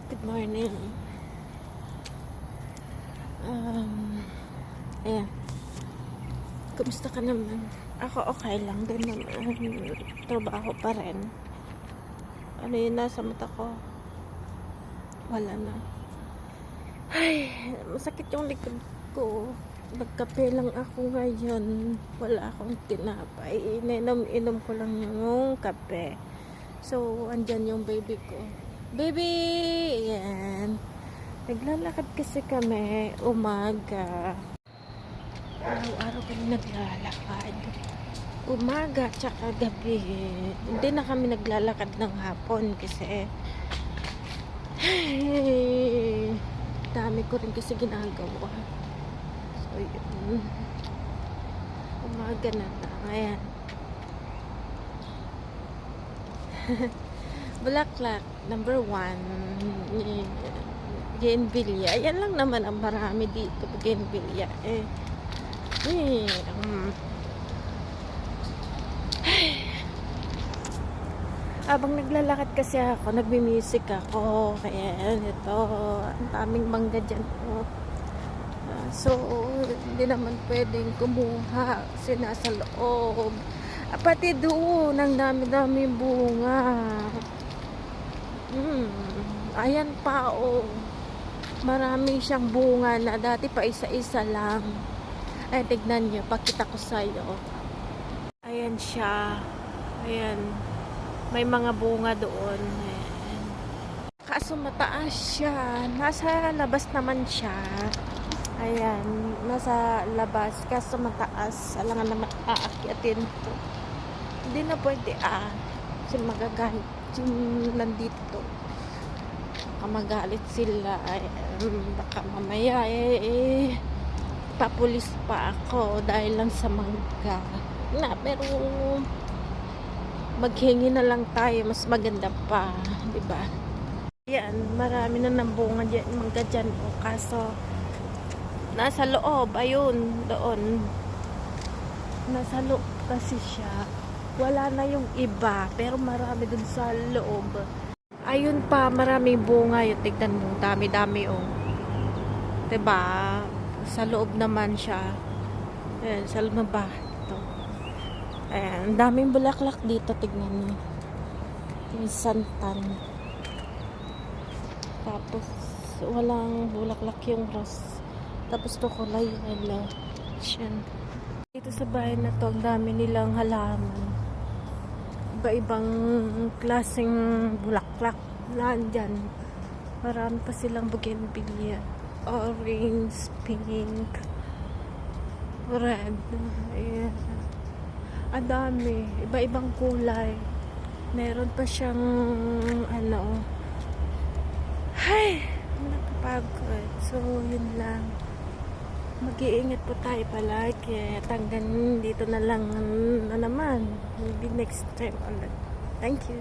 Good morning. Ayan. Kumusta ka naman? Ako okay lang din naman. Trabaho pa rin. Ano yun nasa mata ko? Wala na. Ay, masakit yung likod ko. Nagkape lang ako ngayon. Wala akong tinapay. Inom ko lang yung kape. So, andyan yung baby ko. Baby! Ayan. Naglalakad kasi kami umaga. Araw-araw kami naglalakad. Umaga tsaka gabi. Hindi na kami naglalakad ng hapon kasi dami ko rin kasi ginagawa. So yun. Umaga na lang. Ayan. Bulaklak, number 1. Bougainvillea. Ayan lang naman ang marami dito. Bougainvillea. Abang naglalakad kasi ako, nagmi-music ako. Kaya ito, ang daming mangga dyan. So, hindi naman pwedeng kumuha kasi nasa loob. Pati doon, ang dami-dami bunga. Ayan pa, oh. Marami siyang bunga na dati pa isa-isa lang. Ay, tignan nyo, pakita ko sa'yo. Ayan siya. Ayan. May mga bunga doon. Ayan. Kaso mataas siya. Nasa labas naman siya. Ayan. Nasa labas. Kaso mataas. Alangan naman aakyatin ko. Hindi na pwede kasi magagalit yung nandito. Baka magalit sila. Baka mamaya papulis pa ako dahil lang sa mangga. Pero maghingi na lang tayo, mas maganda pa, 'di ba? Yan, marami na ng bunga diyan, mangga diyan, kaso nasa loob, ayun, doon. Nasa loob kasi siya. Wala na yung iba, pero marami dun sa loob. Ayun pa, maraming bunga, yung tignan mo, dami-dami, oh. 'Di ba? Sa loob naman siya. Ayan, sa loob na ba? Ito. Ayan, ang daming bulaklak dito, tignan niyo. Yung santan. Tapos, walang bulaklak yung rose. Tapos to kulay yellow. Yan. Dito sa bahay na to, ang dami nilang halaman. Iba-ibang klaseng bulaklak. Nandyan. Marami pa silang bougainvillea. Orange, pink, red. Ayan. Ang dami. Iba-ibang kulay. Meron pa siyang ay, nakapagod. So, yun lang. Mag-iingat po tayo palagi. Hanggang dito na lang na naman. Maybe next time ulit. Thank you.